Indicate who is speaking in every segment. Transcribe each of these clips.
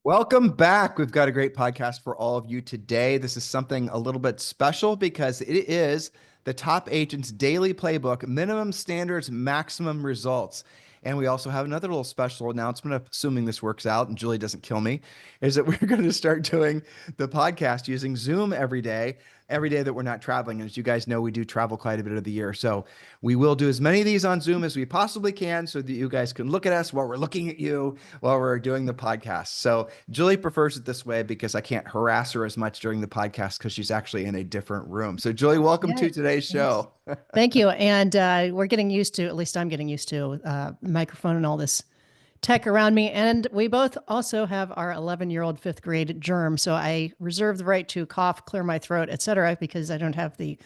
Speaker 1: Welcome back. We've got a great podcast for all of you today. This is something a little bit special because it is the Top Agents Daily Playbook, Minimum Standards, Maximum Results. And we also have another little special announcement, assuming this works out and Julie doesn't kill me, is that we're going to start doing the podcast using Zoom every day that we're not traveling. And as you guys know, we do travel quite a bit of the year. So we will do as many of these on Zoom as we possibly can so that you guys can look at us while we're looking at you while we're doing the podcast. So Julie prefers it this way because I can't harass her as much during the podcast because she's actually in a different room. So Julie, welcome
Speaker 2: Yeah.
Speaker 1: to today's
Speaker 2: Yes.
Speaker 1: show.
Speaker 2: Thank you. And we're getting used to, at least I'm getting used to microphone and all this tech around me. And we both also have our 11-year-old fifth grade germ. So I reserve the right to cough, clear my throat, etc., because I don't have the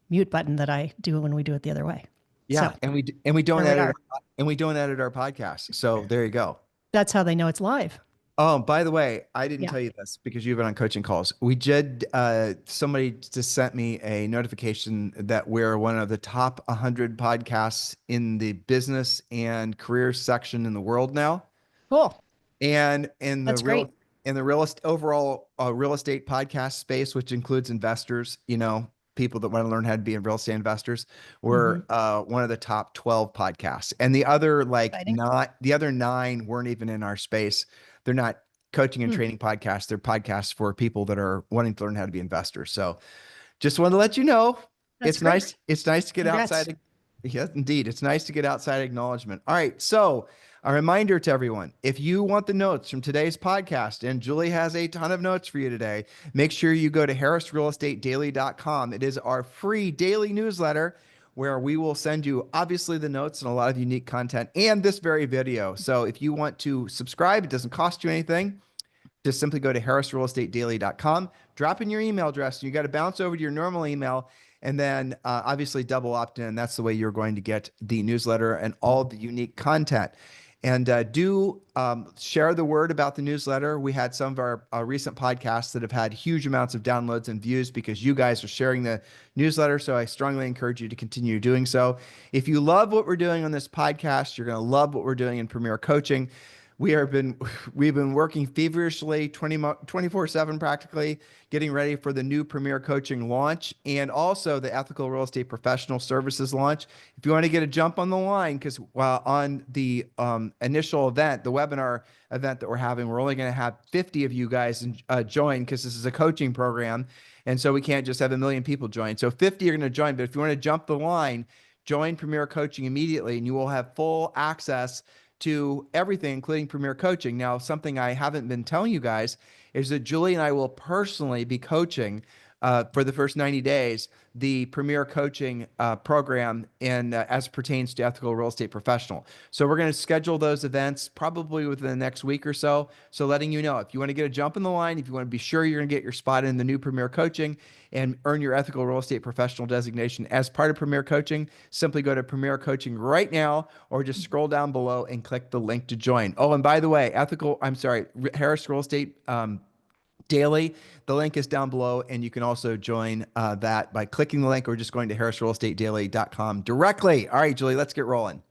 Speaker 2: mute button that I do when we do it the other way.
Speaker 1: Yeah,
Speaker 2: So
Speaker 1: and we don't
Speaker 2: here we
Speaker 1: edit
Speaker 2: are.
Speaker 1: we don't edit our podcast. So there you go.
Speaker 2: That's how they know it's live.
Speaker 1: Oh, by the way, I didn't
Speaker 2: Yeah.
Speaker 1: tell you this because you've been on coaching calls. We did, somebody just sent me a notification that we're one of the top 100 podcasts in the business and career section in the world now.
Speaker 2: Cool.
Speaker 1: And
Speaker 2: That's great.
Speaker 1: in the overall real estate podcast space, which includes investors, people that want to learn how to be in real estate investors, we're
Speaker 2: Hmm.
Speaker 1: one of the top 12 podcasts. And the other
Speaker 2: Exciting.
Speaker 1: the other nine weren't even in our space. They're not coaching and
Speaker 2: Hmm.
Speaker 1: training podcasts. They're podcasts for people that are wanting to learn how to be investors. So just wanted to let you know
Speaker 2: That's great.
Speaker 1: it's nice to get
Speaker 2: Congrats.
Speaker 1: outside. Yes, indeed. It's nice to get outside acknowledgement. All right. So a reminder to everyone, if you want the notes from today's podcast, and Julie has a ton of notes for you today, make sure you go to harrisrealestatedaily.com. It is our free daily newsletter where we will send you obviously the notes and a lot of unique content and this very video. So if you want to subscribe, it doesn't cost you anything. Just simply go to harrisrealestatedaily.com, drop in your email address. You got to bounce over to your normal email and then obviously double opt in. That's the way you're going to get the newsletter and all the unique content. And do share the word about the newsletter. We had some of our recent podcasts that have had huge amounts of downloads and views because you guys are sharing the newsletter. So I strongly encourage you to continue doing so. If you love what we're doing on this podcast, you're going to love what we're doing in Premier Coaching. We've been working feverishly 24/7 practically, getting ready for the new Premier Coaching launch and also the Ethical Real Estate Professional Services launch. If you want to get a jump on the line, because on the initial event, the webinar event that we're having, we're only going to have 50 of you guys join because this is a coaching program. And so we can't just have a million people join. So 50 are going to join. But if you want to jump the line, join Premier Coaching immediately and you will have full access to everything, including Premier Coaching. Now, something I haven't been telling you guys is that Julie and I will personally be coaching for the first 90 days the Premier Coaching program and as pertains to ethical real estate professional. So we're going to schedule those events probably within the next week or so. So letting you know if you want to get a jump in the line, if you want to be sure you're going to get your spot in the new Premier Coaching and earn your ethical real estate professional designation as part of Premier Coaching, simply go to Premier Coaching right now or just scroll down below and click the link to join. Oh, and by the way, Harris Real Estate Daily. The link is down below, and you can also join that by clicking the link or just going to harrisrealestatedaily.com directly. All right, Julie, let's get rolling.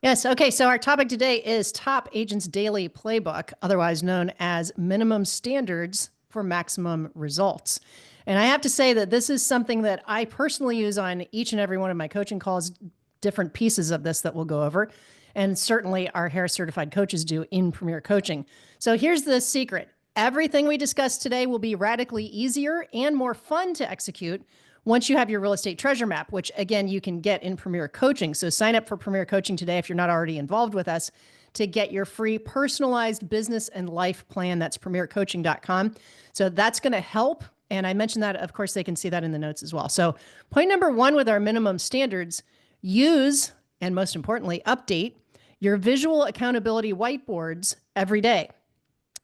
Speaker 2: Yes. Okay. So our topic today is Top Agents Daily Playbook, otherwise known as Minimum Standards for Maximum Results. And I have to say that this is something that I personally use on each and every one of my coaching calls, different pieces of this that we'll go over. And certainly our Harris certified coaches do in Premier Coaching. So here's the secret. Everything we discussed today will be radically easier and more fun to execute once you have your real estate treasure map, which again, you can get in Premier Coaching. So sign up for Premier Coaching today if you're not already involved with us to get your free personalized business and life plan. That's premiercoaching.com. So that's going to help. And I mentioned that, of course, they can see that in the notes as well. So point number one with our minimum standards, use, and most importantly, update your visual accountability whiteboards every day.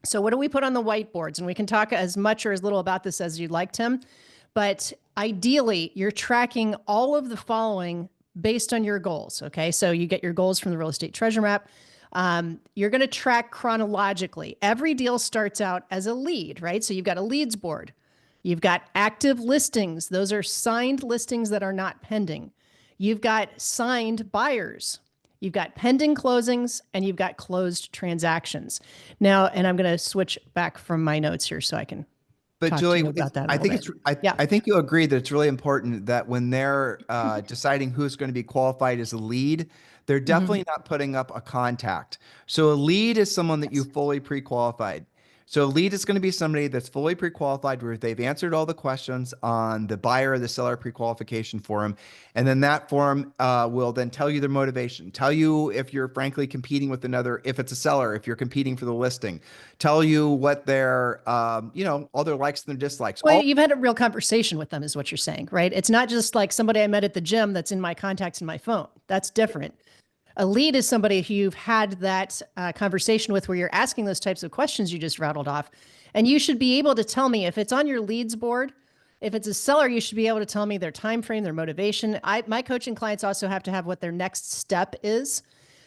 Speaker 2: So what do we put on the whiteboards? And we can talk as much or as little about this as you'd like, Tim. But ideally, you're tracking all of the following based on your goals. Okay. So you get your goals from the real estate treasure map. You're going to track chronologically. Every deal starts out as a lead, right? So you've got a leads board. You've got active listings. Those are signed listings that are not pending. You've got signed buyers. you've got pending closings, and you've got closed transactions. Now, and I'm going to switch back from my notes here so I can
Speaker 1: But
Speaker 2: talk to
Speaker 1: Julie,
Speaker 2: you about that a
Speaker 1: I
Speaker 2: little
Speaker 1: think
Speaker 2: bit.
Speaker 1: it's
Speaker 2: Yeah.
Speaker 1: I think you'll agree that it's really important that when they're deciding who's going to be qualified as a lead, they're
Speaker 2: Hmm.
Speaker 1: definitely not putting up a contact. So a lead is someone that you
Speaker 2: Yes.
Speaker 1: fully pre-qualified. So a lead is going to be somebody that's fully pre-qualified where they've answered all the questions on the buyer or the seller pre-qualification form. And then that form will then tell you their motivation, tell you if you're frankly competing with another, if it's a seller, if you're competing for the listing, tell you what their, all their likes and their dislikes.
Speaker 2: Well, you've had a real conversation with them, is what you're saying, right? It's not just like somebody I met at the gym that's in my contacts in my phone. That's different. A lead is somebody who you've had that conversation with where you're asking those types of questions you just rattled off. And you should be able to tell me if it's on your leads board. If it's a seller, you should be able to tell me their time frame, their motivation. My coaching clients also have to have what their next step is.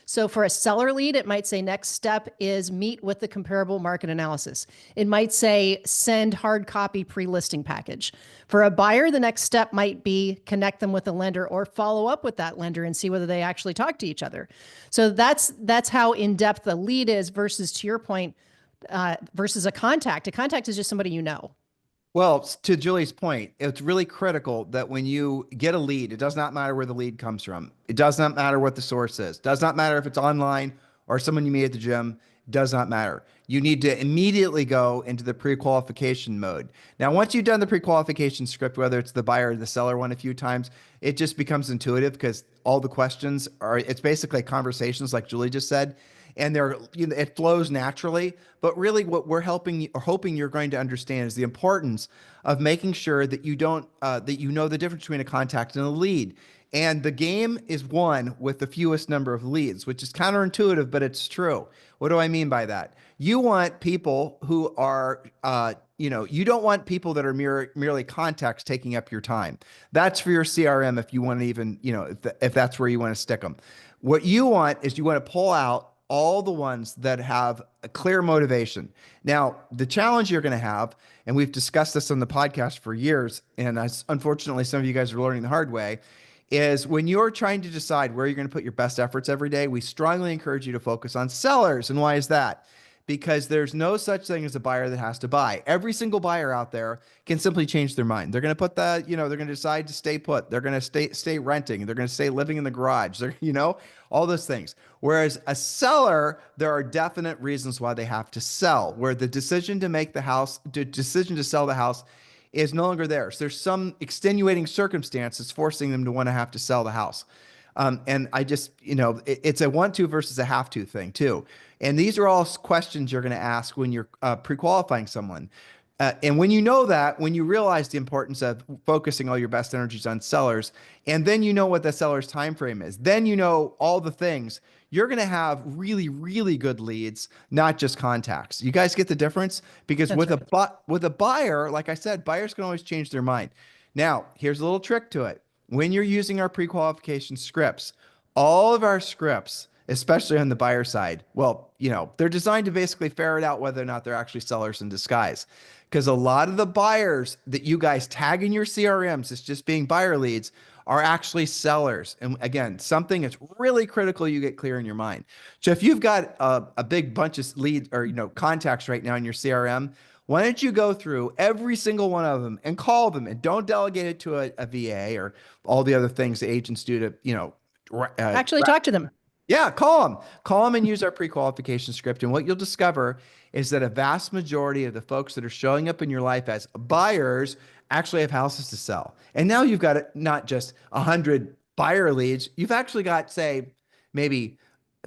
Speaker 2: So for a seller lead, it might say next step is meet with the comparable market analysis. It might say send hard copy pre-listing package. For a buyer, the next step might be connect them with a lender or follow up with that lender and see whether they actually talk to each other. So that's how in-depth the lead is versus, to your point, versus a contact. A contact is just somebody you know.
Speaker 1: Well, to Julie's point, it's really critical that when you get a lead, it does not matter where the lead comes from. It does not matter what the source is. It does not matter if it's online or someone you meet at the gym. It does not matter. You need to immediately go into the pre-qualification mode. Now, once you've done the pre-qualification script, whether it's the buyer or the seller one a few times, it just becomes intuitive because all the questions are, it's basically conversations like Julie just said, and it flows naturally. But really, what we're helping you or hoping you're going to understand is the importance of making sure that you don't that you know the difference between a contact and a lead. And the game is won with the fewest number of leads, which is counterintuitive, but it's true. What do I mean by that? You want people who are, you don't want people that are merely contacts taking up your time. That's for your CRM if you want to even, if that's where you want to stick them. What you want is you want to pull out all the ones that have a clear motivation. Now, the challenge you're going to have, and we've discussed this on the podcast for years, and unfortunately, some of you guys are learning the hard way, is when you're trying to decide where you're going to put your best efforts every day, we strongly encourage you to focus on sellers. And why is that? Because there's no such thing as a buyer that has to buy. Every single buyer out there can simply change their mind. They're going to put that, they're going to decide to stay put. They're going to stay renting. They're going to stay living in the garage. They're, all those things. Whereas a seller, there are definite reasons why they have to sell, where the decision to make the decision to sell the house is no longer theirs. There's some extenuating circumstances forcing them to want to have to sell the house. And I just, it's a want to versus a have to thing too. And these are all questions you're going to ask when you're pre-qualifying someone. And when you know that, when you realize the importance of focusing all your best energies on sellers, and then you know what the seller's time frame is, then you know all the things, you're going to have really, really good leads, not just contacts. You guys get the difference? Because
Speaker 2: That's right.
Speaker 1: with a buyer, like I said, buyers can always change their mind. Now, here's a little trick to it. When you're using our pre-qualification scripts, all of our scripts, especially on the buyer side, well, they're designed to basically ferret out whether or not they're actually sellers in disguise. Because a lot of the buyers that you guys tag in your CRMs as just being buyer leads are actually sellers. And again, something that's really critical you get clear in your mind. So if you've got a big bunch of leads or contacts right now in your CRM, why don't you go through every single one of them and call them, and don't delegate it to a VA or all the other things the agents do to,
Speaker 2: Actually, talk to them.
Speaker 1: yeah, call them. Call them and use our pre-qualification script. And what you'll discover is that a vast majority of the folks that are showing up in your life as buyers actually have houses to sell. And now you've got not just 100 buyer leads, you've actually got, say, maybe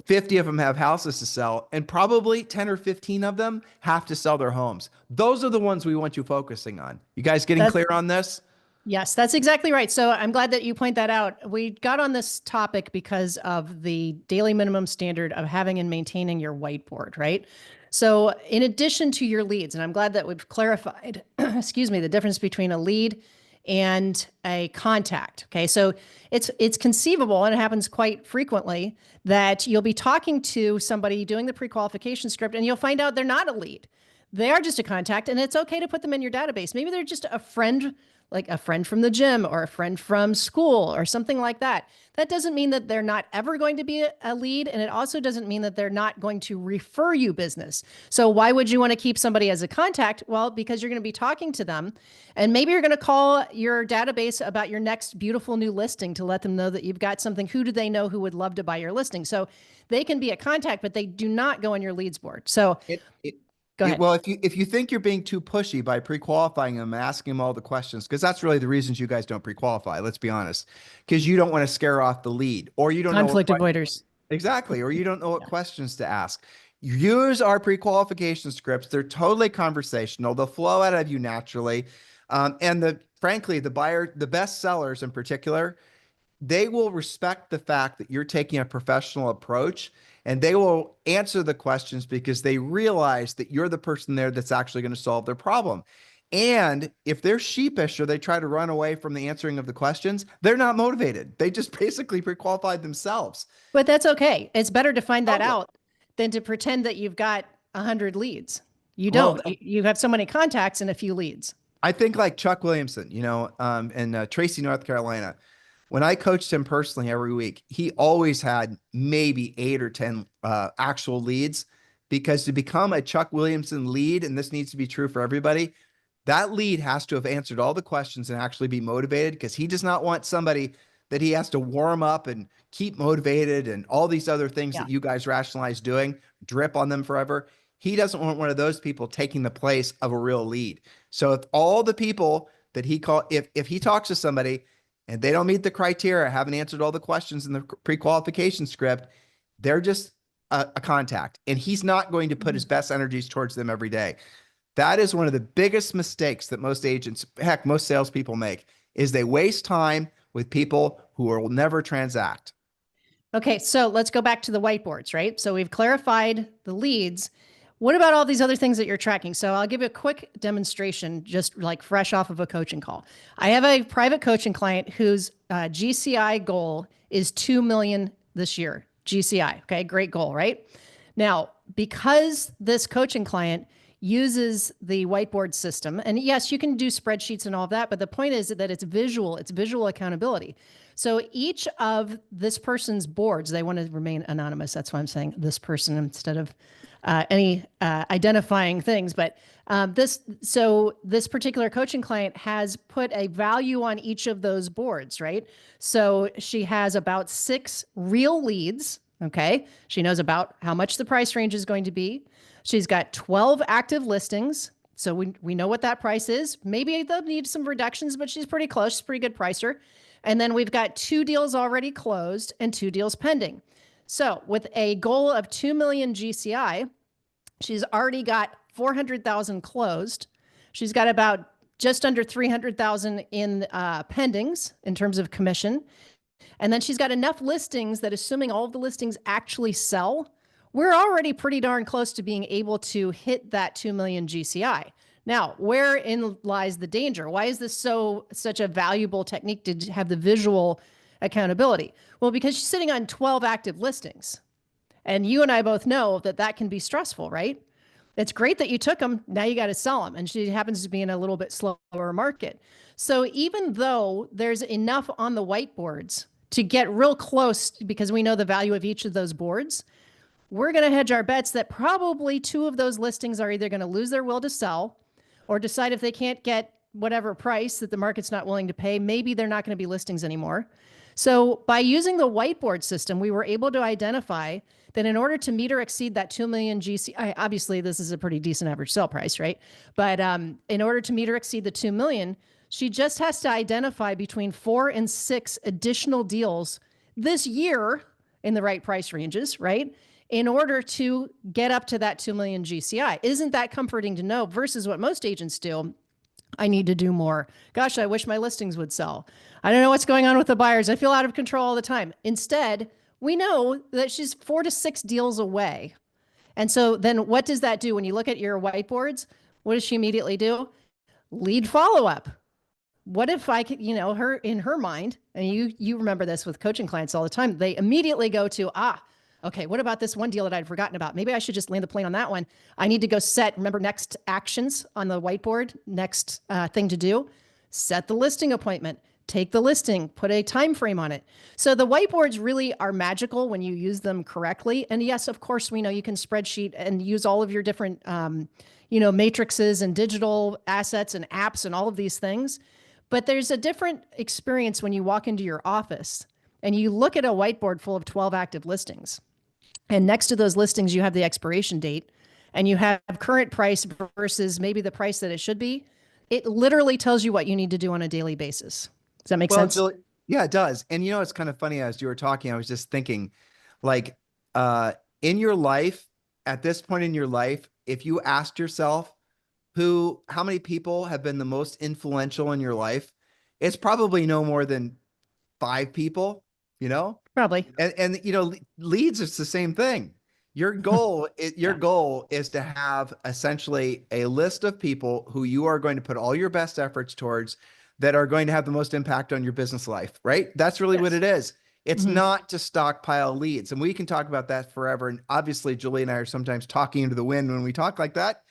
Speaker 1: 50 of them have houses to sell, and probably 10 or 15 of them have to sell their homes. Those are the ones we want you focusing on. You guys getting
Speaker 2: That's
Speaker 1: clear on this?
Speaker 2: Yes, that's exactly right. So I'm glad that you point that out. We got on this topic because of the daily minimum standard of having and maintaining your whiteboard, right? So in addition to your leads, and I'm glad that we've clarified, excuse me, the difference between a lead and a contact. Okay. So it's conceivable, and it happens quite frequently, that you'll be talking to somebody doing the pre-qualification script and you'll find out they're not a lead. They are just a contact, and it's okay to put them in your database. Maybe they're just a friend like a friend from the gym or a friend from school or something like that. That doesn't mean that they're not ever going to be a lead. And it also doesn't mean that they're not going to refer you business. So why would you want to keep somebody as a contact? Well, because you're going to be talking to them and maybe you're going to call your database about your next beautiful new listing to let them know that you've got something. Who do they know who would love to buy your listing? So they can be a contact, but they do not go on your leads board. So
Speaker 1: It, it,
Speaker 2: go ahead.
Speaker 1: well, if you think you're being too pushy by pre-qualifying them, asking them all the questions, because that's really the reasons you guys don't pre-qualify. Let's be honest, because you don't want to scare off the lead, or you don't know
Speaker 2: Conflict avoiders.
Speaker 1: exactly, or you don't know what
Speaker 2: Yeah.
Speaker 1: questions to ask. Use our pre-qualification scripts. They're totally conversational. They'll flow out of you naturally. And frankly, the best sellers in particular, they will respect the fact that you're taking a professional approach and they will answer the questions because they realize that you're the person there that's actually going to solve their problem. And if they're sheepish or they try to run away from the answering of the questions, they're not motivated. They just basically pre-qualified themselves.
Speaker 2: But that's okay. It's better to find that
Speaker 1: Totally.
Speaker 2: out than to pretend that you've got 100 leads. You
Speaker 1: Well,
Speaker 2: don't. You have so many contacts and a few leads.
Speaker 1: I think like Chuck Williamson, in Tracy, North Carolina, when I coached him personally every week, he always had maybe 8 or 10 actual leads because to become a Chuck Williamson lead, and this needs to be true for everybody, that lead has to have answered all the questions and actually be motivated because he does not want somebody that he has to warm up and keep motivated and all these other things
Speaker 2: Yeah.
Speaker 1: that you guys rationalize doing, drip on them forever. He doesn't want one of those people taking the place of a real lead. So if all the people that if he talks to somebody and they don't meet the criteria, haven't answered all the questions in the pre-qualification script, they're just a contact. And he's not going to put his best energies towards them every day. That is one of the biggest mistakes that most agents, heck, most salespeople make, is they waste time with people who will never transact.
Speaker 2: Okay, so let's go back to the whiteboards, right? So we've clarified the leads. What about all these other things that you're tracking? So I'll give you a quick demonstration, just like fresh off of a coaching call. I have a private coaching client whose GCI goal is 2 million this year. GCI, okay, great goal, right? Now, because this coaching client uses the whiteboard system, and yes, you can do spreadsheets and all of that, but the point is that it's visual accountability. So each of this person's boards, they want to remain anonymous. That's why I'm saying this person instead of any identifying things. But this particular coaching client has put a value on each of those boards, right? So she has about 6 real leads. Okay. She knows about how much the price range is going to be. She's got 12 active listings. So we know what that price is. Maybe they'll need some reductions, but she's pretty close. She's a pretty good pricer. And then we've got 2 deals already closed and 2 deals pending. So with a goal of 2 million GCI, she's already got 400,000 closed. She's got about just under 300,000 in pendings in terms of commission. And then she's got enough listings that assuming all of the listings actually sell, we're already pretty darn close to being able to hit that 2 million GCI. Now, wherein lies the danger? Why is this such a valuable technique to have the visual accountability? Well, because she's sitting on 12 active listings. And you and I both know that that can be stressful, right? It's great that you took them. Now you got to sell them. And she happens to be in a little bit slower market. So even though there's enough on the whiteboards to get real close because we know the value of each of those boards, we're going to hedge our bets that probably 2 of those listings are either going to lose their will to sell or decide if they can't get whatever price that the market's not willing to pay, maybe they're not going to be listings anymore. So by using the whiteboard system, we were able to identify that in order to meet or exceed that 2 million GCI, obviously this is a pretty decent average sale price, right? But in order to meet or exceed the 2 million, she just has to identify between 4 and 6 additional deals this year in the right price ranges, right? In order to get up to that 2 million GCI. Isn't that comforting to know versus what most agents do? I need to do more. Gosh, I wish my listings would sell. I don't know what's going on with the buyers. I feel out of control all the time. Instead, we know that she's 4 to 6 deals away. And so then what does that do when you look at your whiteboards? What does she immediately do? Lead follow-up. What if I could, her in her mind, and you remember this with coaching clients all the time, they immediately go to, okay, what about this one deal that I'd forgotten about? Maybe I should just land the plane on that one. I need to go remember next actions on the whiteboard, next thing to do. set the listing appointment, take the listing, put a time frame on it. So the whiteboards really are magical when you use them correctly. And yes, of course, we know you can spreadsheet and use all of your different, matrices and digital assets and apps and all of these things. But there's a different experience when you walk into your office and you look at a whiteboard full of 12 active listings. And next to those listings, you have the expiration date and you have current price versus maybe the price that it should be. It literally tells you what you need to do on a daily basis. Does that make
Speaker 1: Well,
Speaker 2: sense?
Speaker 1: Julie, yeah, it does. And it's kind of funny as you were talking, I was just thinking, like, uh, in your life, at this point in your life, if you asked yourself how many people have been the most influential in your life, it's probably no more than five people, you know?
Speaker 2: Probably.
Speaker 1: And leads, it's the same thing. Your
Speaker 2: Yeah.
Speaker 1: goal is to have essentially a list of people who you are going to put all your best efforts towards that are going to have the most impact on your business life, right? That's really what
Speaker 2: Yes.
Speaker 1: it is. It's
Speaker 2: Hmm.
Speaker 1: not to stockpile leads. And we can talk about that forever. And obviously, Julie and I are sometimes talking into the wind when we talk like that,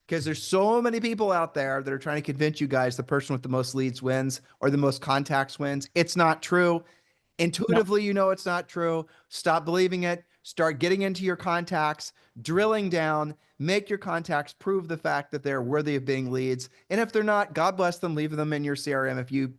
Speaker 1: because there's so many people out there that are trying to convince you guys the person with the most leads wins or the most contacts wins. It's not true.
Speaker 2: No.
Speaker 1: Intuitively, it's not true. Stop believing it. Start getting into your contacts, drilling down, make your contacts prove the fact that they're worthy of being leads. And if they're not, God bless them, leave them in your CRM if you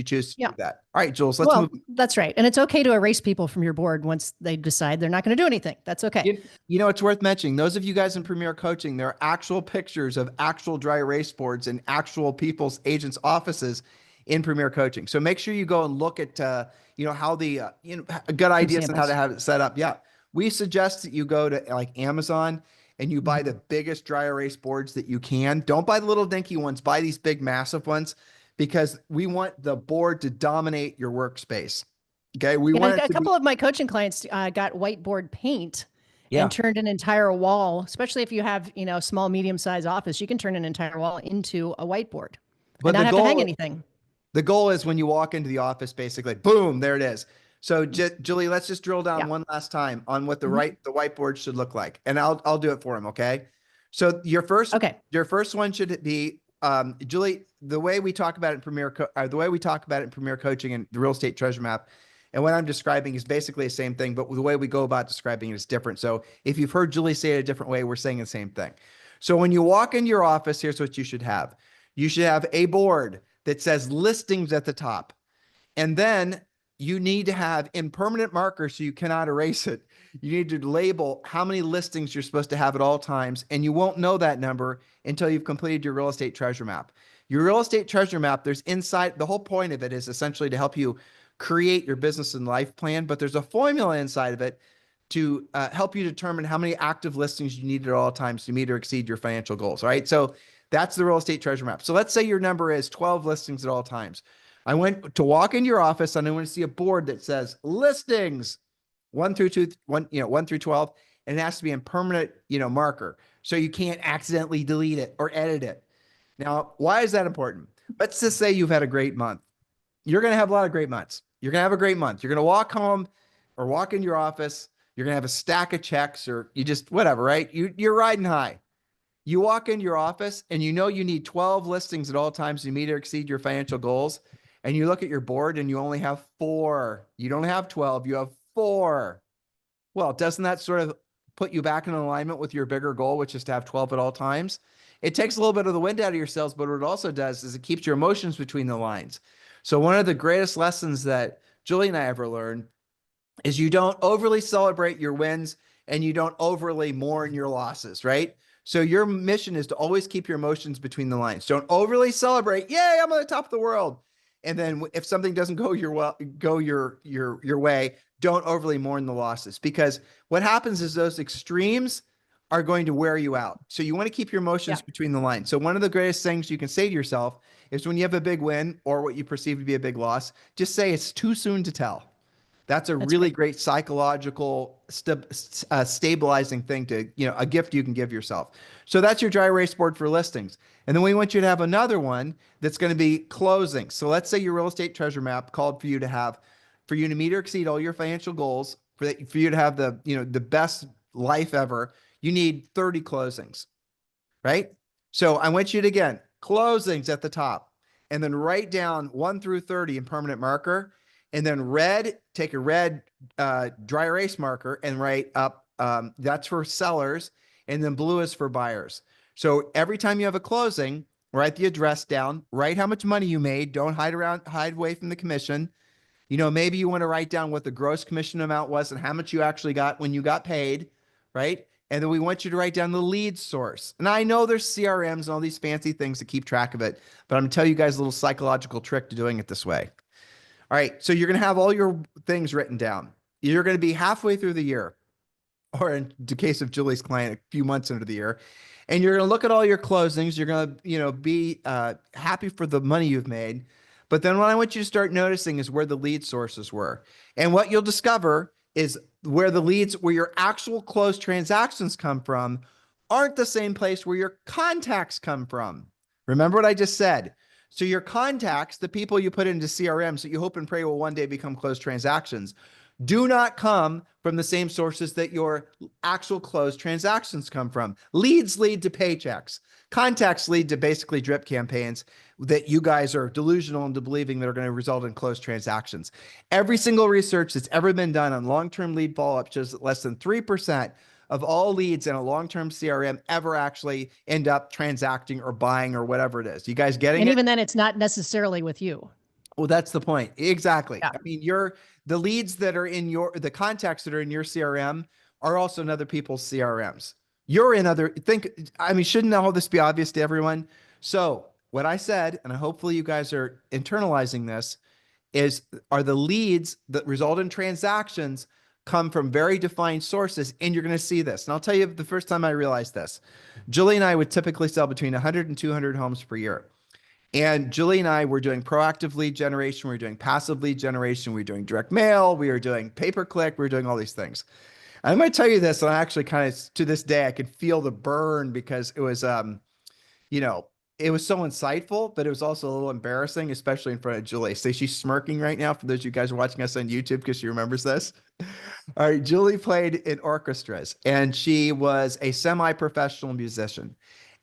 Speaker 1: choose to
Speaker 2: Yeah.
Speaker 1: do that. All right, Jules, let's move.
Speaker 2: Well, that's right. And it's okay to erase people from your board once they decide they're not going to do anything. That's okay.
Speaker 1: It's worth mentioning. Those of you guys in Premier Coaching, there are actual pictures of actual dry erase boards in actual people's agents' offices in Premier Coaching. So make sure you go and look at, how good
Speaker 2: Some
Speaker 1: ideas on how to
Speaker 2: samples.
Speaker 1: have it set up. Yeah. We suggest that you go to like Amazon and you buy
Speaker 2: Mhm.
Speaker 1: the biggest dry erase boards that you can. Don't buy the little dinky ones, buy these big, massive ones because we want the board to dominate your workspace. Okay. We
Speaker 2: Yeah,
Speaker 1: want it
Speaker 2: a
Speaker 1: to be,
Speaker 2: couple of my coaching clients got whiteboard paint and
Speaker 1: yeah.
Speaker 2: turned an entire wall, especially if you have, small, medium size office, you can turn an entire wall into a whiteboard and
Speaker 1: But
Speaker 2: not have to hang anything.
Speaker 1: the goal is when you walk into the office, basically, boom, there it is. So, Julie, let's just drill down
Speaker 2: Yeah.
Speaker 1: one last time on what
Speaker 2: Hmm.
Speaker 1: the whiteboard should look like, and I'll do it for him. Okay. So
Speaker 2: Okay.
Speaker 1: your first one should be Julie. The way we talk about it in the way we talk about it in Premier Coaching and the Real Estate Treasure Map, and what I'm describing is basically the same thing, but the way we go about describing it is different. So, if you've heard Julie say it a different way, we're saying the same thing. So, when you walk into your office, here's what you should have. You should have a board that says listings at the top. And then you need to have in permanent marker so you cannot erase it. You need to label how many listings you're supposed to have at all times. And you won't know that number until you've completed your real estate treasure map. Your real estate treasure map, there's inside, the whole point of it is essentially to help you create your business and life plan, but there's a formula inside of it to help you determine how many active listings you need at all times to meet or exceed your financial goals. All right. So that's the real estate treasure map. So let's say your number is 12 listings at all times. I went to walk in your office and I want to see a board that says listings 1 through 12, and it has to be in permanent, marker. So you can't accidentally delete it or edit it. Now, why is that important? Let's just say you've had a great month. You're going to have a lot of great months. You're going to have a great month. You're going to walk home or walk in your office. You're going to have a stack of checks or you just whatever, right? You're riding high. You walk into your office and you need 12 listings at all times to meet or exceed your financial goals. And you look at your board and you only have four. You don't have 12, you have four. Well, doesn't that sort of put you back in alignment with your bigger goal, which is to have 12 at all times? It takes a little bit of the wind out of your sails, but what it also does is it keeps your emotions between the lines. So one of the greatest lessons that Julie and I ever learned is you don't overly celebrate your wins and you don't overly mourn your losses, right? So your mission is to always keep your emotions between the lines. Don't overly celebrate, yay, I'm on the top of the world. And then if something doesn't go your way, don't overly mourn the losses because what happens is those extremes are going to wear you out. So you want to keep your emotions
Speaker 2: Yeah.
Speaker 1: between the lines. So one of the greatest things you can say to yourself is when you have a big win or what you perceive to be a big loss, just say it's too soon to tell. That's a
Speaker 2: That's
Speaker 1: really
Speaker 2: right.
Speaker 1: great psychological stabilizing thing a gift you can give yourself. So that's your dry erase board for listings. And then we want you to have another one that's going to be closings. So let's say your real estate treasure map called for you to meet or exceed all your financial goals, for you to have the best life ever, you need 30 closings, right? So I want you to again, closings at the top. and then write down 1 through 30 in permanent marker. And then red, take a red dry erase marker and write up, that's for sellers. And then blue is for buyers. So every time you have a closing, write the address down, write how much money you made. Don't hide away from the commission. Maybe you want to write down what the gross commission amount was and how much you actually got when you got paid, right? And then we want you to write down the lead source. And I know there's CRMs and all these fancy things to keep track of it, but I'm going to tell you guys a little psychological trick to doing it this way. All right, so you're going to have all your things written down. You're going to be halfway through the year, or in the case of Julie's client, a few months into the year, and you're going to look at all your closings. You're going to, be happy for the money you've made. But then what I want you to start noticing is where the lead sources were. And what you'll discover is where your actual closed transactions come from aren't the same place where your contacts come from. Remember what I just said. So your contacts, the people you put into CRMs that you hope and pray will one day become closed transactions, do not come from the same sources that your actual closed transactions come from. Leads lead to paychecks. Contacts lead to basically drip campaigns that you guys are delusional into believing that are going to result in closed transactions. Every single research that's ever been done on long-term lead follow-up shows that less than 3% of all leads in a long-term CRM ever actually end up transacting or buying or whatever it is. You guys getting
Speaker 2: And
Speaker 1: it?
Speaker 2: even then, it's not necessarily with you.
Speaker 1: Well, that's the point. Exactly.
Speaker 2: Yeah.
Speaker 1: I mean, the leads that are in the contacts that are in your CRM are also in other people's CRMs. Shouldn't all this be obvious to everyone? So what I said, and hopefully you guys are internalizing this, are the leads that result in transactions come from very defined sources, and you're going to see this. And I'll tell you the first time I realized this. Julie and I would typically sell between 100 and 200 homes per year. And Julie and I were doing proactive lead generation. We were doing passive lead generation. We were doing direct mail. We were doing pay-per-click. We were doing all these things. I'm going to tell you this, and I actually kind of, to this day, I can feel the burn because it was, it was so insightful, but it was also a little embarrassing, especially in front of Julie. So she's smirking right now for those of you guys watching us on YouTube because she remembers this. All right, Julie played in orchestras, and she was a semi-professional musician,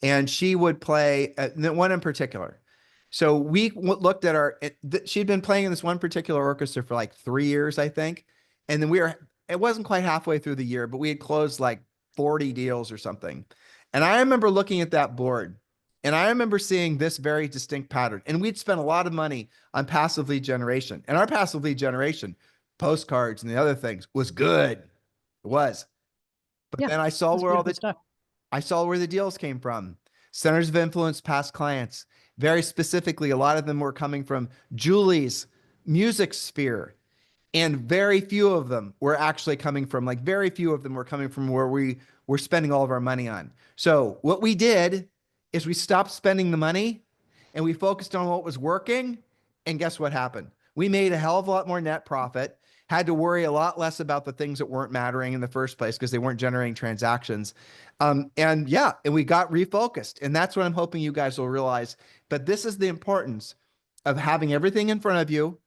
Speaker 1: and she would play one in particular. So we looked at she'd been playing in this one particular orchestra for like 3 years, I think. And then it wasn't quite halfway through the year, but we had closed like 40 deals or something. And I remember looking at that board and I remember seeing this very distinct pattern. And we'd spent a lot of money on passive lead generation, and our passive lead generation, postcards and the other things, was good. It was. But then I saw where the deals came from. Centers of influence, past clients. Very specifically, a lot of them were coming from Julie's music sphere. And very few of them were actually coming from, where we were spending all of our money on. So what we did is we stopped spending the money and we focused on what was working. And guess what happened? We made a hell of a lot more net profit, had to worry a lot less about the things that weren't mattering in the first place because they weren't generating transactions. And we got refocused. And that's what I'm hoping you guys will realize. But this is the importance of having everything in front of you,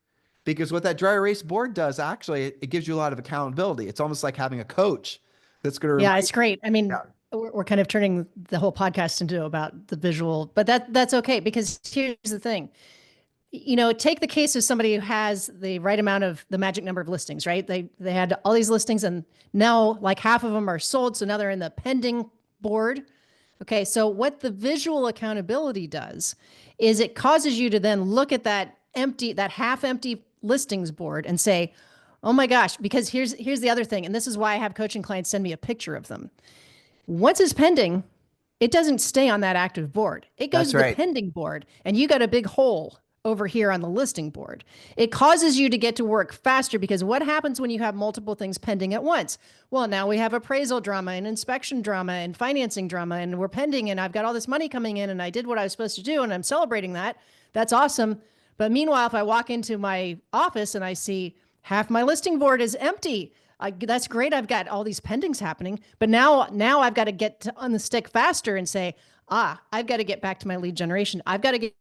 Speaker 1: because what that dry erase board does, actually, it gives you a lot of accountability. It's almost like having a coach that's going to.
Speaker 2: Yeah, it's great. I mean, we're kind of turning the whole podcast into about the visual, but that's okay, because here's the thing. Take the case of somebody who has the right amount of the magic number of listings, right? They had all these listings and now like half of them are sold. So now they're in the pending board. Okay. So what the visual accountability does is it causes you to then look at that half empty listings board and say, oh my gosh, because here's the other thing. And this is why I have coaching clients send me a picture of them. Once it's pending, it doesn't stay on that active board. It goes to the pending board, and you got a big hole over here on the listing board. It causes you to get to work faster, because what happens when you have multiple things pending at once? Well, now we have appraisal drama and inspection drama and financing drama, and we're pending, and I've got all this money coming in, and I did what I was supposed to do, and I'm celebrating that. That's awesome. But meanwhile, if I walk into my office and I see half my listing board is empty, that's great. I've got all these pendings happening, but now I've got to get on the stick faster and say, I've got to get back to my lead generation. I've got to get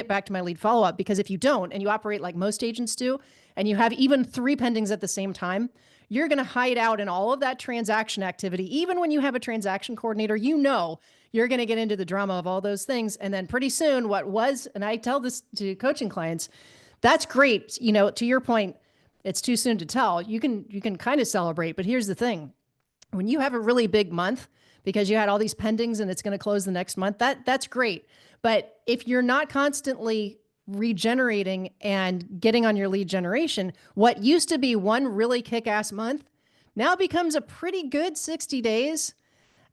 Speaker 2: back to my lead follow-up, because if you don't, and you operate like most agents do, and you have even 3 pendings at the same time, you're going to hide out in all of that transaction activity. Even when you have a transaction coordinator, you're going to get into the drama of all those things. And then pretty soon, what was, and I tell this to coaching clients, that's great. You know, to your point, it's too soon to tell. You can kind of celebrate, but here's the thing. When you have a really big month because you had all these pendings and it's going to close the next month, that's great. But if you're not constantly regenerating and getting on your lead generation, what used to be one really kick-ass month now becomes a pretty good 60 days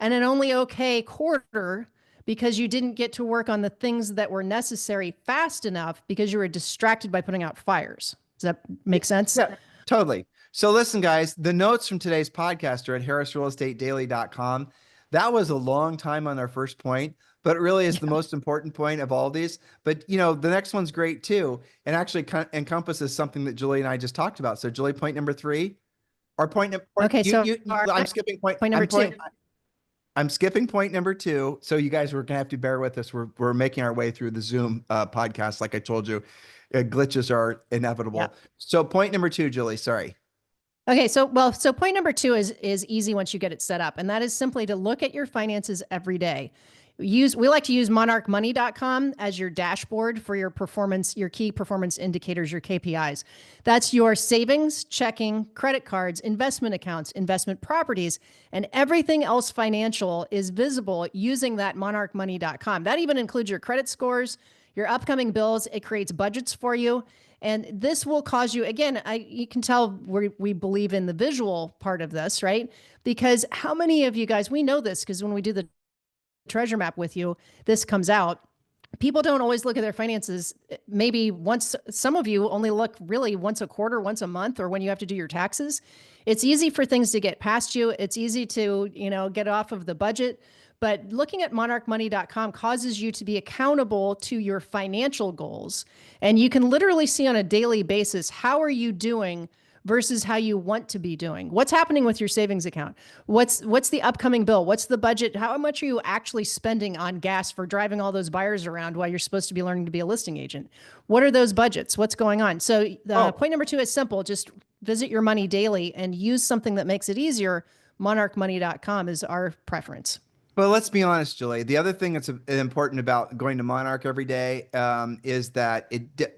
Speaker 2: and an only okay quarter because you didn't get to work on the things that were necessary fast enough because you were distracted by putting out fires. Does that make sense?
Speaker 1: Yeah, totally. So listen, guys, the notes from today's podcast are at harrisrealestatedaily.com. That was a long time on our first point, but it really is the most important point of all these. But, you know, the next one's great too, and actually encompasses something that Julie and I just talked about. So Julie, point number 3, or
Speaker 2: okay,
Speaker 1: I'm skipping point
Speaker 2: number 2.
Speaker 1: I'm skipping point number 2. So you guys were going to have to bear with us. We're making our way through the Zoom podcast. Like I told you, glitches are inevitable.
Speaker 2: Yeah.
Speaker 1: So point number 2, Julie, sorry.
Speaker 2: Okay, so point number 2 is easy once you get it set up, and that is simply to look at your finances every day. We like to use monarchmoney.com as your dashboard for your performance, your key performance indicators, your KPIs. That's your savings, checking, credit cards, investment accounts, investment properties, and everything else financial is visible using that monarchmoney.com. That even includes your credit scores, your upcoming bills. It creates budgets for you. And this will cause you, again, you can tell we believe in the visual part of this, right? Because how many of you guys, we know this because when we do the treasure map with you, this comes out. People don't always look at their finances. Maybe once, some of you only look really once a quarter, once a month, or when you have to do your taxes. It's easy for things to get past you. It's easy to, get off of the budget. But looking at monarchmoney.com causes you to be accountable to your financial goals. And you can literally see on a daily basis, how are you doing versus how you want to be doing? What's happening with your savings account? What's the upcoming bill? What's the budget? How much are you actually spending on gas for driving all those buyers around while you're supposed to be learning to be a listing agent? What are those budgets? What's going on? So point number 2 is simple. Just visit your money daily and use something that makes it easier. Monarchmoney.com is our preference.
Speaker 1: Well, let's be honest, Julie. The other thing that's important about going to Monarch every day is that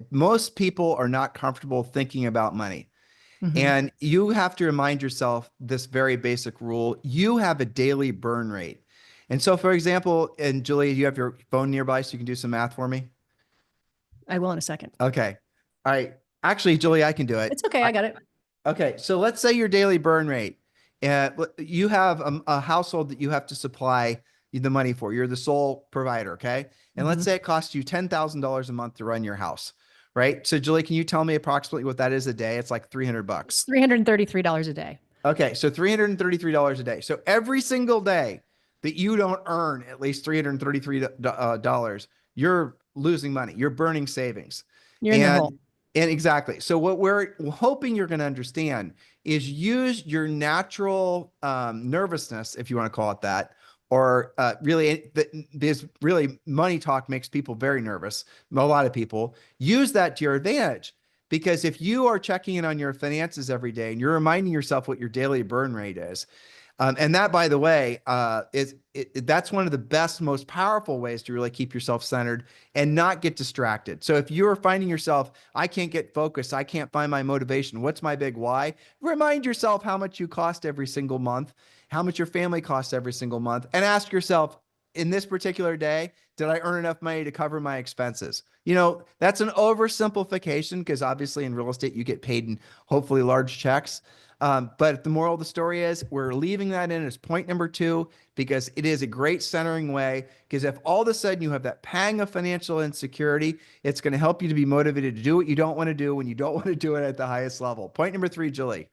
Speaker 1: most people are not comfortable thinking about money. Mm-hmm. And you have to remind yourself this very basic rule. You have a daily burn rate. And so, for example, and Julie, you have your phone nearby so you can do some math for me?
Speaker 2: I will in a second.
Speaker 1: Okay. All right. Actually, Julie, I can do it.
Speaker 2: It's okay. I got it.
Speaker 1: Okay. So let's say your daily burn rate. You have a household that you have to supply the money for. You're the sole provider, okay? And let's say it costs you $10,000 a month to run your house, right? So Julie, can you tell me approximately what that is a day? It's like $300.
Speaker 2: $333 a day.
Speaker 1: Okay, so $333 a day. So every single day that you don't earn at least $333, you're losing money. You're burning savings.
Speaker 2: You're in the hole.
Speaker 1: And exactly. So what we're hoping you're going to understand is use your natural nervousness, if you want to call it that, or because really money talk makes people very nervous. A lot of people use that to your advantage, because if you are checking in on your finances every day and you're reminding yourself what your daily burn rate is, and that, by the way, that's one of the best, most powerful ways to really keep yourself centered and not get distracted. So if you're finding yourself, I can't get focused, I can't find my motivation, what's my big why? Remind yourself how much you cost every single month, how much your family costs every single month, and ask yourself, in this particular day, did I earn enough money to cover my expenses? That's an oversimplification, because obviously in real estate, you get paid in hopefully large checks. But the moral of the story is we're leaving that in as point number 2, because it is a great centering way. Because if all of a sudden you have that pang of financial insecurity, it's going to help you to be motivated to do what you don't want to do when you don't want to do it at the highest level. Point number 3, Julie.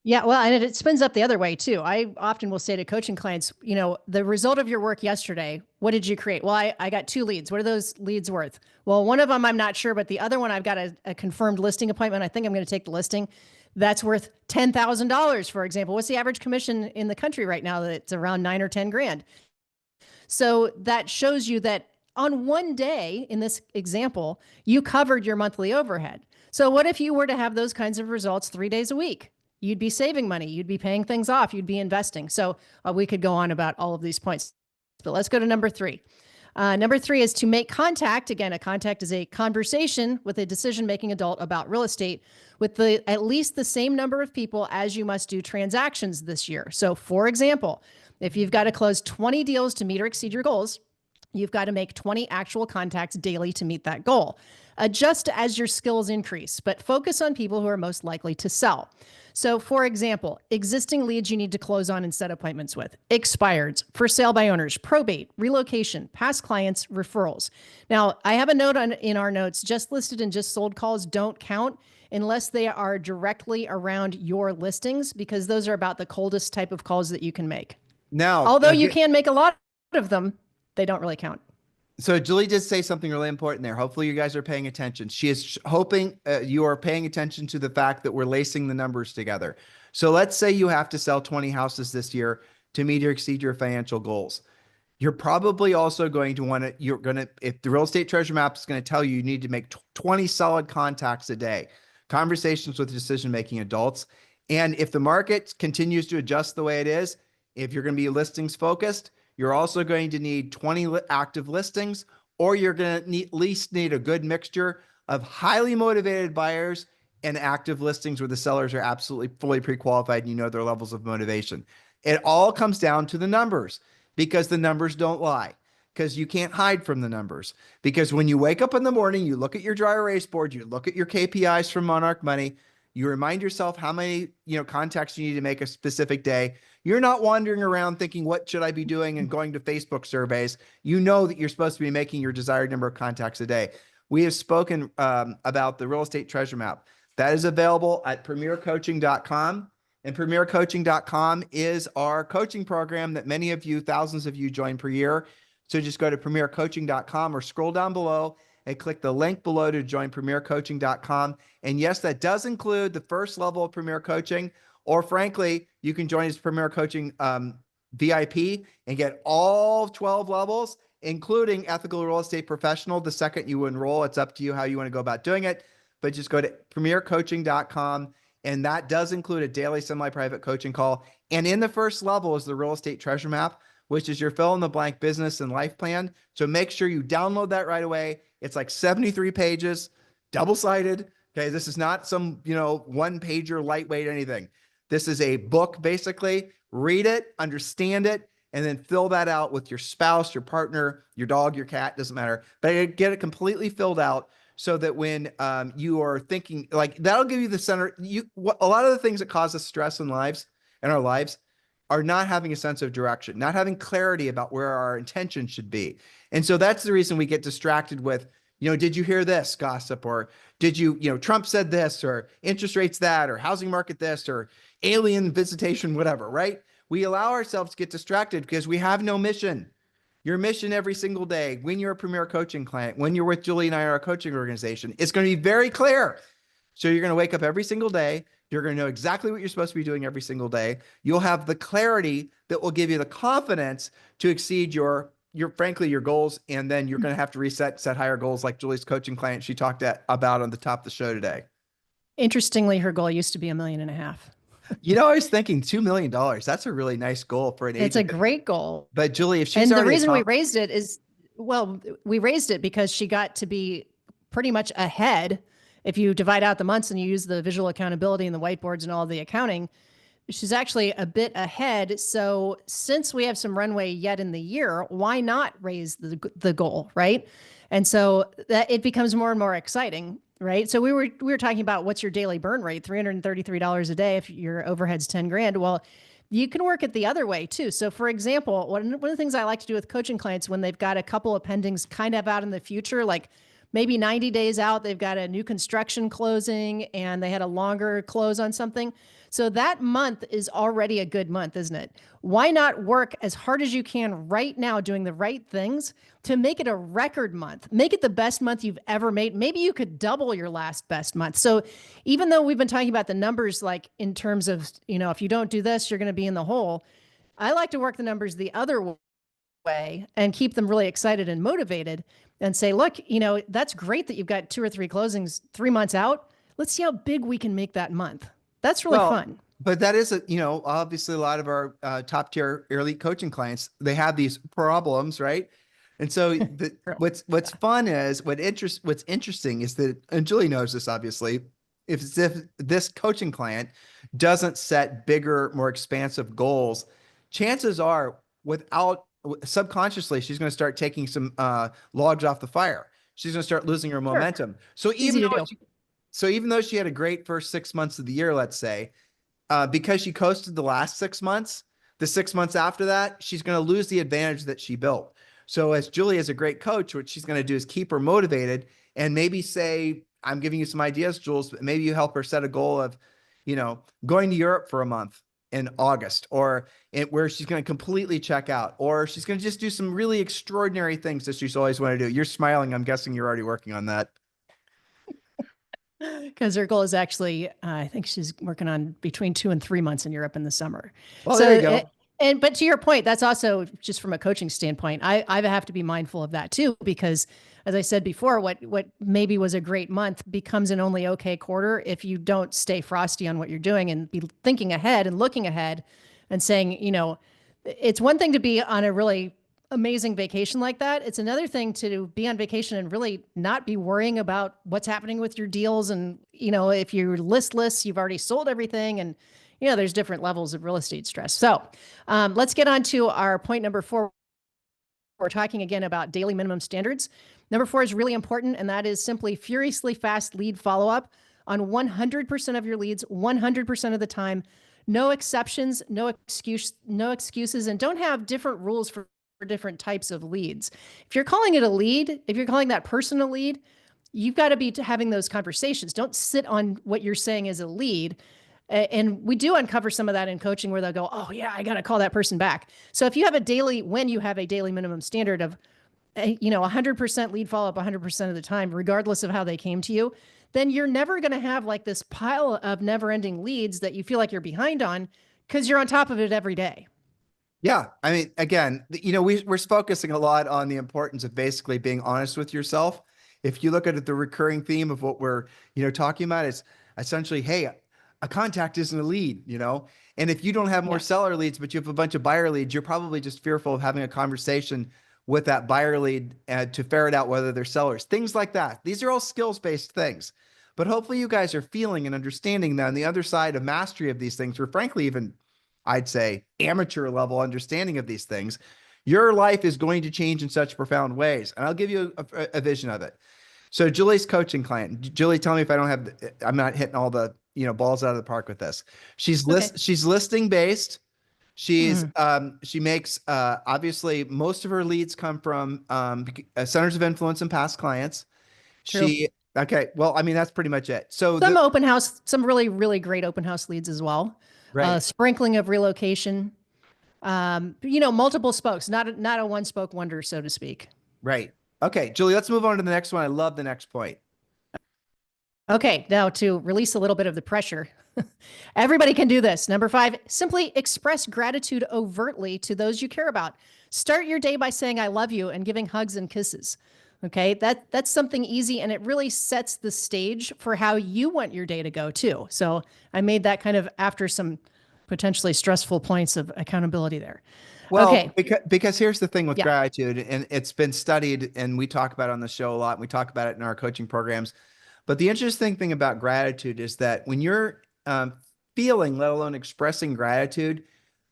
Speaker 2: Yeah, well, and it spins up the other way too. I often will say to coaching clients, the result of your work yesterday, what did you create? Well, I got 2 leads. What are those leads worth? Well, one of them I'm not sure, but the other one I've got a confirmed listing appointment. I think I'm going to take the listing. That's worth $10,000, for example. What's the average commission in the country right now? It's around 9 or 10 grand. So that shows you that on one day, in this example, you covered your monthly overhead. So what if you were to have those kinds of results 3 days a week? You'd be saving money. You'd be paying things off. You'd be investing. So we could go on about all of these points. But let's go to number three. Number three is to make contact. Again, a contact is a conversation with a decision-making adult about real estate with at least the same number of people as you must do transactions this year. So for example, if you've got to close 20 deals to meet or exceed your goals, you've got to make 20 actual contacts daily to meet that goal. Adjust as your skills increase, but focus on people who are most likely to sell. So for example, existing leads you need to close on and set appointments with, expireds, for sale by owners, probate, relocation, past clients, referrals. Now, I have a note in our notes, just listed and just sold calls don't count unless they are directly around your listings, because those are about the coldest type of calls that you can make.
Speaker 1: Now,
Speaker 2: Although you can make a lot of them, they don't really count.
Speaker 1: so Julie did say something really important there. Hopefully you guys are paying attention. She is hoping you are paying attention to the fact that we're lacing the numbers together. So let's say you have to sell 20 houses this year to meet or exceed your financial goals. You're probably also going to want to, if the real estate treasure map is going to tell you, you need to make 20 solid contacts a day, conversations with decision-making adults. And if the market continues to adjust the way it is, if you're going to be listings focused, you're also going to need 20 active listings, or you're going to at least need a good mixture of highly motivated buyers and active listings where the sellers are absolutely fully pre-qualified and you know their levels of motivation. It all comes down to the numbers, because the numbers don't lie, because you can't hide from the numbers. Because when you wake up in the morning, you look at your dry erase board, you look at your KPIs from Monarch Money, you remind yourself how many contacts you need to make a specific day. You're not wandering around thinking, what should I be doing, and going to Facebook surveys. You know that you're supposed to be making your desired number of contacts a day. We have spoken about the real estate treasure map. That is available at premiercoaching.com. And premiercoaching.com is our coaching program that many of you, thousands of you, join per year. So just go to premiercoaching.com or scroll down below and click the link below to join premiercoaching.com. And yes, that does include the first level of Premier Coaching, or frankly, you can join as Premier Coaching VIP and get all 12 levels, including Ethical Real Estate Professional. The second you enroll, it's up to you how you want to go about doing it, but just go to premiercoaching.com. And that does include a daily semi-private coaching call. And in the first level is the real estate treasure map, which is your fill in the blank business and life plan. So make sure you download that right away. It's like 73 pages, double-sided. Okay, this is not some, one pager, lightweight, anything. This is a book, basically. Read it, understand it, and then fill that out with your spouse, your partner, your dog, your cat, doesn't matter. But get it completely filled out so that when you are thinking, like, that'll give you the center. A lot of the things that cause us stress in our lives are not having a sense of direction, not having clarity about where our intention should be. And so that's the reason we get distracted with, did you hear this gossip? Or did Trump said this, or interest rates that, or housing market this, or alien visitation, whatever, right? We allow ourselves to get distracted because we have no mission. Your mission every single day, when you're a Premier Coaching client, when you're with Julie and I, our coaching organization, it's going to be very clear. So you're going to wake up every single day. You're going to know exactly what you're supposed to be doing every single day. You'll have the clarity that will give you the confidence to exceed your goals. And then you're going to have to set higher goals, like Julie's coaching client she talked about on the top of the show today.
Speaker 2: Interestingly, her goal used to be $1.5 million.
Speaker 1: I was thinking $2 million. That's a really nice goal for an agent.
Speaker 2: It's a great goal.
Speaker 1: But Julie, if she's
Speaker 2: and the reason we raised it is, we raised it because she got to be pretty much ahead. If you divide out the months and you use the visual accountability and the whiteboards and all the accounting, she's actually a bit ahead. So since we have some runway yet in the year, why not raise the goal, right? And so that it becomes more and more exciting, right? So we were talking about what's your daily burn rate, $333 a day if your overhead's 10 grand. Well, you can work it the other way too. So for example, one of the things I like to do with coaching clients when they've got a couple of pendings kind of out in the future, like maybe 90 days out, they've got a new construction closing and they had a longer close on something. So that month is already a good month, isn't it? Why not work as hard as you can right now doing the right things to make it a record month? Make it the best month you've ever made. Maybe you could double your last best month. So even though we've been talking about the numbers, like in terms of, if you don't do this, you're going to be in the hole. I like to work the numbers the other way and keep them really excited and motivated and say, look, that's great that you've got 2 or 3 closings 3 months out. Let's see how big we can make that month. That's really fun.
Speaker 1: But that is obviously a lot of our top tier elite coaching clients, they have these problems, right? And so
Speaker 2: True.
Speaker 1: what's
Speaker 2: Yeah.
Speaker 1: fun is what's interesting is that, and Julie knows this obviously, if this coaching client doesn't set bigger, more expansive goals, chances are without subconsciously, she's going to start taking some logs off the fire. She's going to start losing her
Speaker 2: Sure.
Speaker 1: momentum. So
Speaker 2: Easy to do.
Speaker 1: even though she had a great first 6 months of the year, let's say, because she coasted the last 6 months, the 6 months after that, she's going to lose the advantage that she built. So, as Julie is a great coach, what she's going to do is keep her motivated and maybe say, I'm giving you some ideas, Jules, but maybe you help her set a goal of, going to Europe for a month in August, or where she's going to completely check out, or she's going to just do some really extraordinary things that she's always wanted to do. You're smiling. I'm guessing you're already working on that.
Speaker 2: Because her goal is actually, I think she's working on between 2 and 3 months in Europe in the summer.
Speaker 1: Well, there you
Speaker 2: So,
Speaker 1: go.
Speaker 2: but to your point, that's also just from a coaching standpoint. I have to be mindful of that too, because as I said before, what maybe was a great month becomes an only okay quarter if you don't stay frosty on what you're doing and be thinking ahead and looking ahead and saying, it's one thing to be on a really amazing vacation like that. It's another thing to be on vacation and really not be worrying about what's happening with your deals. And, if you're listless, you've already sold everything. And, there's different levels of real estate stress. So let's get on to our point number 4. We're talking again about daily minimum standards. Number 4 is really important, and that is simply furiously fast lead follow up on 100% of your leads, 100% of the time. No exceptions, no excuses, and don't have different rules for different types of leads. If you're calling it a lead, if you're calling that person a lead, you've got to be having those conversations. Don't sit on what you're saying is a lead. And we do uncover some of that in coaching where they'll go, oh, yeah, I got to call that person back. So if you have when you have a daily minimum standard of, 100% lead follow up 100% of the time, regardless of how they came to you, then you're never going to have like this pile of never ending leads that you feel like you're behind on because you're on top of it every day.
Speaker 1: Yeah. I mean, again, we're focusing a lot on the importance of basically being honest with yourself. If you look at it, the recurring theme of what we're, talking about is essentially, hey, a contact isn't a lead. And if you don't have more
Speaker 2: Yes.
Speaker 1: seller leads, but you have a bunch of buyer leads, you're probably just fearful of having a conversation with that buyer lead to ferret out whether they're sellers, things like that. These are all skills-based things. But hopefully you guys are feeling and understanding that on the other side of mastery of these things, or frankly, even I'd say amateur level understanding of these things, your life is going to change in such profound ways. And I'll give you a vision of it. So Julie's coaching client. Julie, tell me if I'm not hitting all the, balls out of the park with this.
Speaker 2: Okay.
Speaker 1: She's listing based.
Speaker 2: Mhm.
Speaker 1: She makes, obviously most of her leads come from, centers of influence and past clients.
Speaker 2: True.
Speaker 1: Okay. Well, I mean, that's pretty much it. So
Speaker 2: Some open house, some really, really great open house leads as well.
Speaker 1: right,
Speaker 2: Sprinkling of relocation. Multiple spokes, not a one spoke wonder, so to speak.
Speaker 1: right. Okay, Julie, let's move on to the next one. I love the next point.
Speaker 2: Okay, now to release a little bit of the pressure. Everybody can do this. Number 5, simply express gratitude overtly to those you care about. Start your day by saying I love you and giving hugs and kisses. Okay, that's something easy and it really sets the stage for how you want your day to go too. So I made that kind of after some potentially stressful points of accountability there.
Speaker 1: Well,
Speaker 2: Okay,
Speaker 1: because here's the thing with
Speaker 2: yeah,
Speaker 1: gratitude, and it's been studied, and we talk about it on the show a lot, and we talk about it in our coaching programs. But the interesting thing about gratitude is that when you're feeling, let alone expressing gratitude,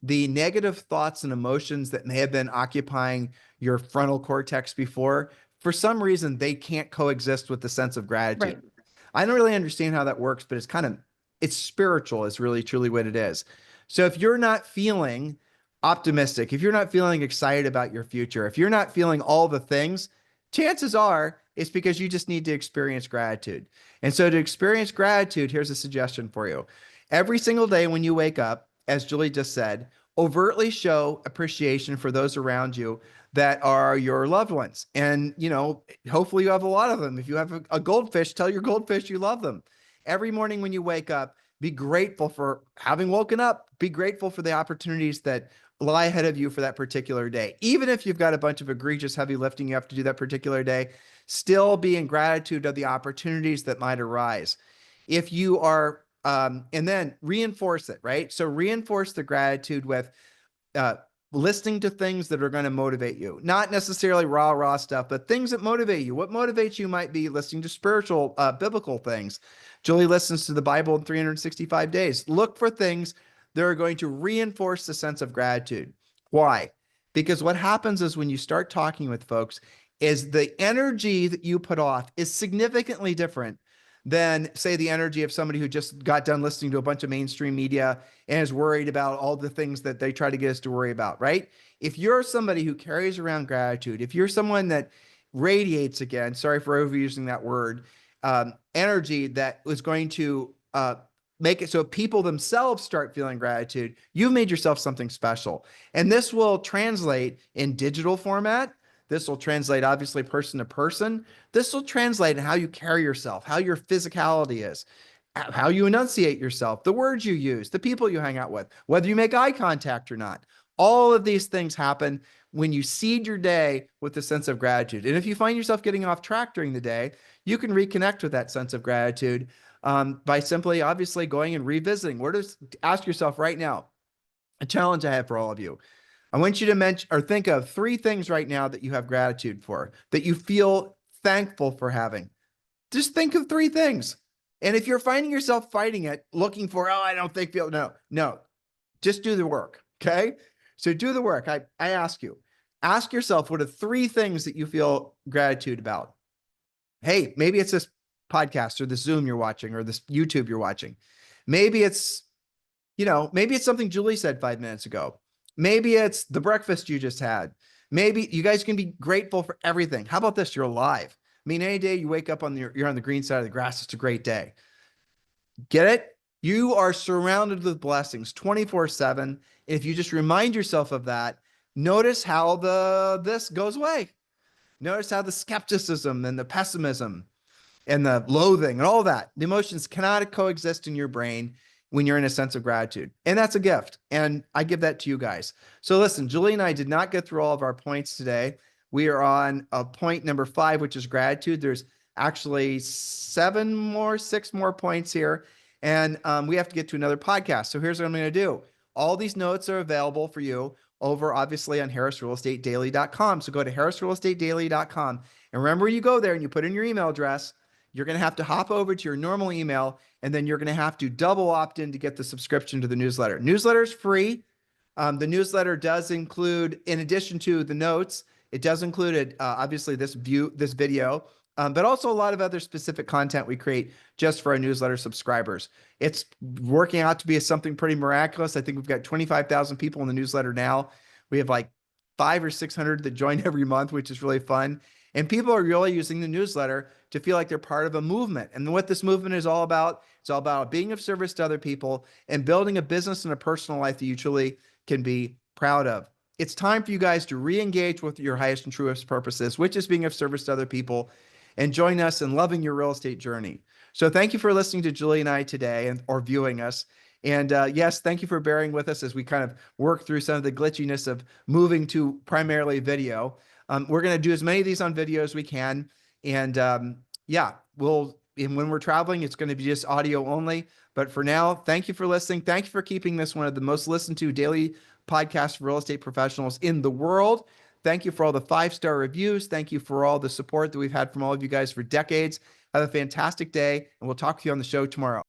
Speaker 1: the negative thoughts and emotions that may have been occupying your frontal cortex before, for some reason, they can't coexist with the sense of gratitude.
Speaker 2: right.
Speaker 1: I don't really understand how that works, but it's spiritual, is really truly what it is. So if you're not feeling optimistic, if you're not feeling excited about your future, if you're not feeling all the things, chances are it's because you just need to experience gratitude. And so to experience gratitude, here's a suggestion for you. Every single day when you wake up, as Julie just said, overtly show appreciation for those around you that are your loved ones. And, hopefully you have a lot of them. If you have a goldfish, tell your goldfish you love them. Every morning when you wake up, be grateful for having woken up. Be grateful for the opportunities that lie ahead of you for that particular day. Even if you've got a bunch of egregious heavy lifting you have to do that particular day, still be in gratitude of the opportunities that might arise. If you are And then reinforce it, right? So reinforce the gratitude with uh, listening to things that are going to motivate you, not necessarily rah stuff, but things that motivate you. What motivates you might be listening to spiritual, biblical things. Julie listens to the Bible in 365 days. Look for things that are going to reinforce the sense of gratitude. Why? Because what happens is when you start talking with folks, is the energy that you put off is significantly different than, say, the energy of somebody who just got done listening to a bunch of mainstream media and is worried about all the things that they try to get us to worry about, right? If you're somebody who carries around gratitude, if you're someone that radiates, again, sorry for overusing that word, energy that was going to make it so people themselves start feeling gratitude, you've made yourself something special. And this will translate in digital format. This will translate, obviously, person to person. This will translate in how you carry yourself, how your physicality is, how you enunciate yourself, the words you use, the people you hang out with, whether you make eye contact or not. All of these things happen when you seed your day with a sense of gratitude. And if you find yourself getting off track during the day, you can reconnect with that sense of gratitude by simply, obviously, going and revisiting. Ask yourself right now, a challenge I have for all of you. I want you to mention or think of 3 things right now that you have gratitude for, that you feel thankful for having. Just think of 3 things. And if you're finding yourself fighting it, looking for, oh, I don't think feel, no, just do the work. Okay. So do the work. I ask you, ask yourself, what are 3 things that you feel gratitude about? Hey, maybe it's this podcast or the Zoom you're watching or this YouTube you're watching. Maybe it's, maybe it's something Julie said 5 minutes ago. Maybe it's the breakfast you just had. Maybe you guys can be grateful for everything. How about this? You're alive. I mean, any day you wake up you're on the green side of the grass, it's a great day. Get it? You are surrounded with blessings 24/7. If you just remind yourself of that, notice how this goes away. Notice how the skepticism and the pessimism and the loathing and all that, the emotions cannot coexist in your brain when you're in a sense of gratitude. And that's a gift. And I give that to you guys. So listen, Julie and I did not get through all of our points today. We are on point number 5, which is gratitude. There's actually 6 more points here. And we have to get to another podcast. So here's what I'm going to do. All these notes are available for you over, obviously, on harrisrealestatedaily.com. So go to harrisrealestatedaily.com. And remember, when you go there and you put in your email address, you're going to have to hop over to your normal email, and then you're going to have to double opt in to get the subscription to the newsletter. Newsletter is free. The newsletter does include, in addition to the notes, it does include obviously this video, but also a lot of other specific content we create just for our newsletter subscribers. It's working out to be something pretty miraculous. I think we've got 25,000 people in the newsletter now. We have like 500 or 600 that join every month, which is really fun. And people are really using the newsletter to feel like they're part of a movement. And what this movement is all about, it's all about being of service to other people and building a business and a personal life that you truly can be proud of. It's time for you guys to re-engage with your highest and truest purposes, which is being of service to other people, and join us in loving your real estate journey. So thank you for listening to Julie and I today, or viewing us. And yes, thank you for bearing with us as we kind of work through some of the glitchiness of moving to primarily video. We're going to do as many of these on video as we can. And yeah, when we're traveling, it's going to be just audio only. But for now, thank you for listening. Thank you for keeping this one of the most listened to daily podcasts for real estate professionals in the world. Thank you for all the 5-star reviews. Thank you for all the support that we've had from all of you guys for decades. Have a fantastic day, and we'll talk to you on the show tomorrow.